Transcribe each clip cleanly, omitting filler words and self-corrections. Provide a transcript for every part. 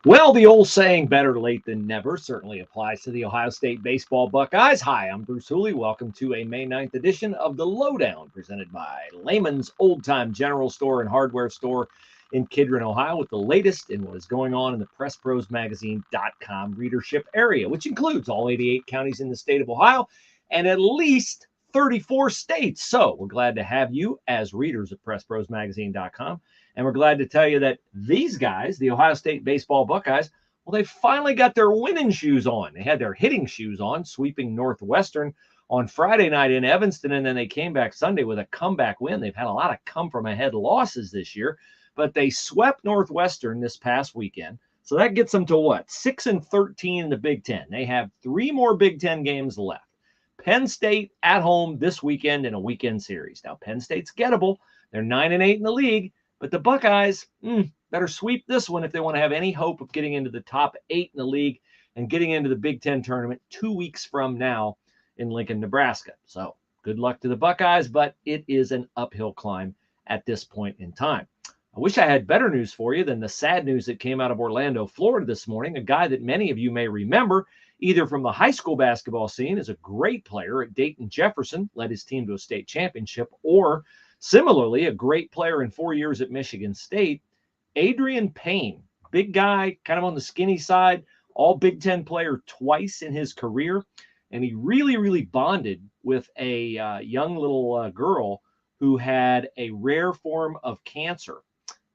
Well, the old saying, better late than never, certainly applies to the Ohio State baseball Buckeyes. Hi, I'm Bruce Hooley. Welcome to a May 9th edition of the Lowdown, presented by Lehman's Old Time General Store and Hardware Store in Kidron, Ohio, with the latest in what is going on in the PressProsMagazine.com readership area, which includes all 88 counties in the state of Ohio and at least 34 states. So we're glad to have you as readers of PressProsMagazine.com. And we're glad to tell you that these guys, the Ohio State baseball Buckeyes, well, they finally got their winning shoes on. They had their hitting shoes on, sweeping Northwestern on Friday night in Evanston, and then they came back Sunday with a comeback win. They've had a lot of come-from-ahead losses this year, but they swept Northwestern this past weekend. So that gets them to what? 6-13 in the Big Ten. They have 3 more Big Ten games left. Penn State at home this weekend in a weekend series. Now, Penn State's gettable. They're 9-8 in the league. But the Buckeyes better sweep this one if they want to have any hope of getting into the top 8 in the league and getting into the Big Ten tournament 2 weeks from now in Lincoln, Nebraska. So good luck to the Buckeyes, but it is an uphill climb at this point in time. I wish I had better news for you than the sad news that came out of Orlando, Florida this morning. A guy that many of you may remember, either from the high school basketball scene as a great player at Dayton Jefferson, led his team to a state championship, or similarly, a great player in 4 years at Michigan State, Adrian Payne, big guy, kind of on the skinny side, all Big Ten player twice in his career. And he really bonded with a young little girl who had a rare form of cancer.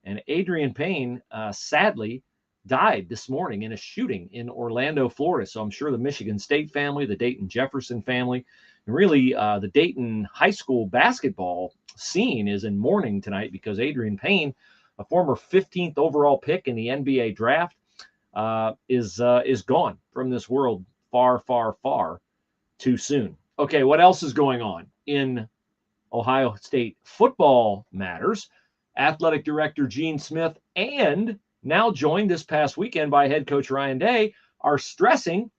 And Adrian Payne, sadly, died this morning in a shooting in Orlando, Florida. So I'm sure the Michigan State family, the Dayton Jefferson family, and really the Dayton high school basketball scene is in mourning tonight because Adrian Payne, a former 15th overall pick in the NBA draft, is gone from this world far too soon. Okay, what else is going on in Ohio State football matters? Athletic director Gene Smith, and now joined this past weekend by head coach Ryan Day, are stressing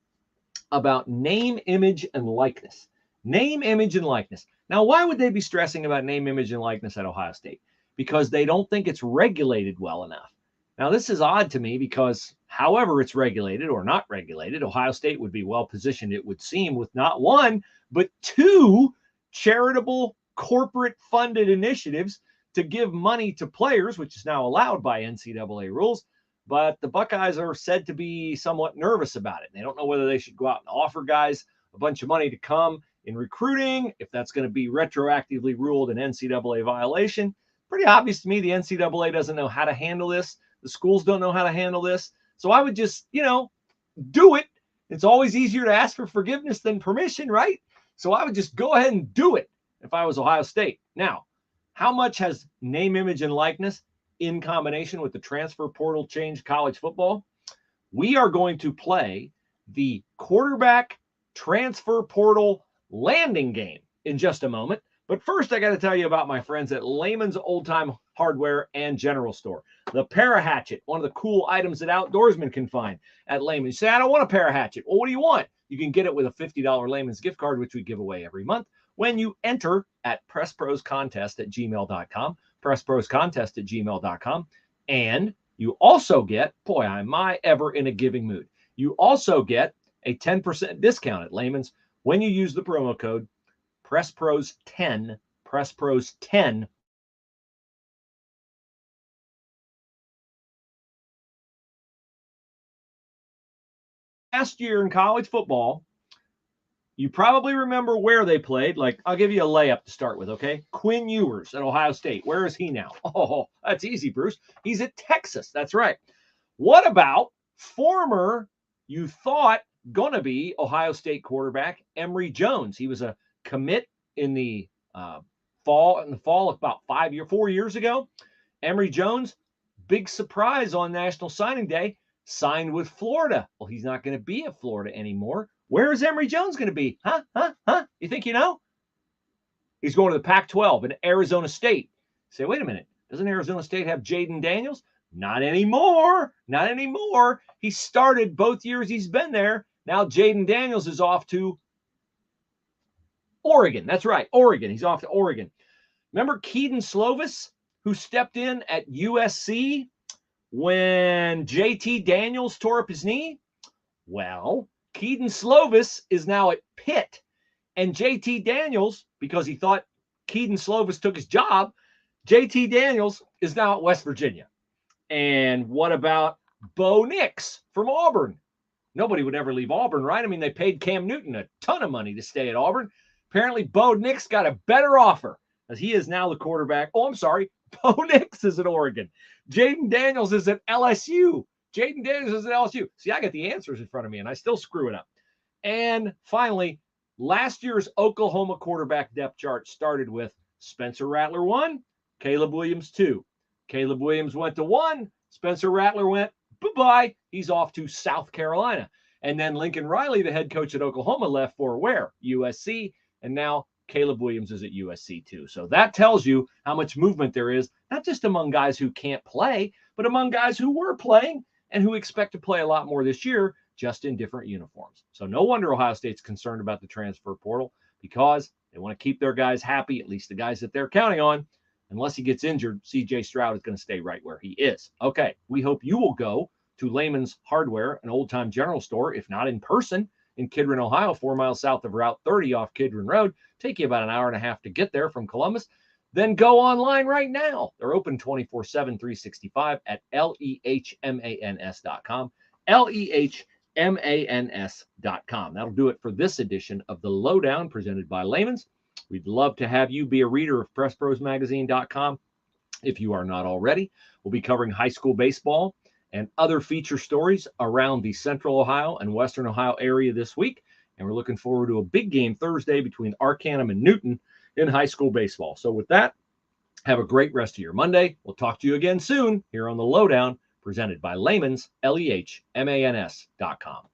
about name, image, and likeness. Name, image, and likeness. Now, why would they be stressing about name, image, and likeness at Ohio State? Because they don't think it's regulated well enough. Now, this is odd to me because however it's regulated or not regulated, Ohio State would be well positioned, it would seem, with not one, but 2 charitable corporate funded initiatives to give money to players, which is now allowed by NCAA rules. But the Buckeyes are said to be somewhat nervous about it. They don't know whether they should go out and offer guys a bunch of money to come in recruiting, if that's going to be retroactively ruled an NCAA violation. Pretty obvious to me the NCAA doesn't know how to handle this. The schools don't know how to handle this. So I would just, do it. It's always easier to ask for forgiveness than permission, right? So I would just go ahead and do it if I was Ohio State. Now, how much has name, image, and likeness in combination with the transfer portal changed college football? We are going to play the quarterback transfer portal landing game in just a moment. But first, I got to tell you about my friends at Lehman's Old Time Hardware and General Store. The Para-Hatchet, one of the cool items that outdoorsmen can find at Lehman. You say, I don't want a Para-Hatchet. Well, what do you want? You can get it with a $50 Lehman's gift card, which we give away every month when you enter at PressProsContest@gmail.com, PressProsContest@gmail.com. And you also get, boy, am I ever in a giving mood. You also get a 10% discount at Lehman's when you use the promo code PressPros10, PressPros10. Last year in college football, you probably remember where they played. Like, I'll give you a layup to start with, okay? Quinn Ewers at Ohio State. Where is he now? Oh, that's easy, Bruce. He's at Texas. That's right. What about former, you thought, going to be Ohio State quarterback Emery Jones? He was a commit in the fall about 4 years ago. Emery Jones, big surprise on National Signing Day, signed with Florida. Well, he's not going to be at Florida anymore. Where is Emery Jones going to be? Huh? You think you know? He's going to the Pac-12 in Arizona State. You say, wait a minute. Doesn't Arizona State have Jaden Daniels? Not anymore. Not anymore. He started both years he's been there. Now Jaden Daniels is off to Oregon. That's right, Oregon. He's off to Oregon. Remember Keaton Slovis, who stepped in at USC? when JT Daniels tore up his knee? Well, Keaton Slovis is now at Pitt. And JT Daniels, because he thought Keaton Slovis took his job, JT Daniels is now at West Virginia. And what about Bo Nix from Auburn? Nobody would ever leave Auburn, right? I mean, they paid Cam Newton a ton of money to stay at Auburn. Apparently, Bo Nix got a better offer as he is now the quarterback. Oh, I'm sorry. Bo Nix is at Oregon. Jaden Daniels is at LSU. Jaden Daniels is at LSU. See, I got the answers in front of me, and I still screw it up. And finally, last year's Oklahoma quarterback depth chart started with Spencer Rattler 1, Caleb Williams 2. Caleb Williams went to 1. Spencer Rattler went bye-bye. He's off to South Carolina. And then Lincoln Riley, the head coach at Oklahoma, left for where? USC. And now Caleb Williams is at USC too. So that tells you how much movement there is, not just among guys who can't play, but among guys who were playing and who expect to play a lot more this year, just in different uniforms. So no wonder Ohio State's concerned about the transfer portal, because they want to keep their guys happy, at least the guys that they're counting on. Unless he gets injured, C.J. Stroud is going to stay right where he is. Okay, we hope you will go to Lehman's Hardware, an old-time general store, if not in person, in Kidron, Ohio, 4 miles south of Route 30 off Kidron Road. Take you about an hour and a half to get there from Columbus. Then go online right now. They're open 24/7, 365 at lehmans.com. lehmans.com. That'll do it for this edition of the Lowdown presented by Lehman's. We'd love to have you be a reader of PressProsMagazine.com. If you are not already, we'll be covering high school baseball and other feature stories around the Central Ohio and Western Ohio area this week. And we're looking forward to a big game Thursday between Arcanum and Newton in high school baseball. So with that, have a great rest of your Monday. We'll talk to you again soon here on the Lowdown presented by Lehman's, LEHMANS.com.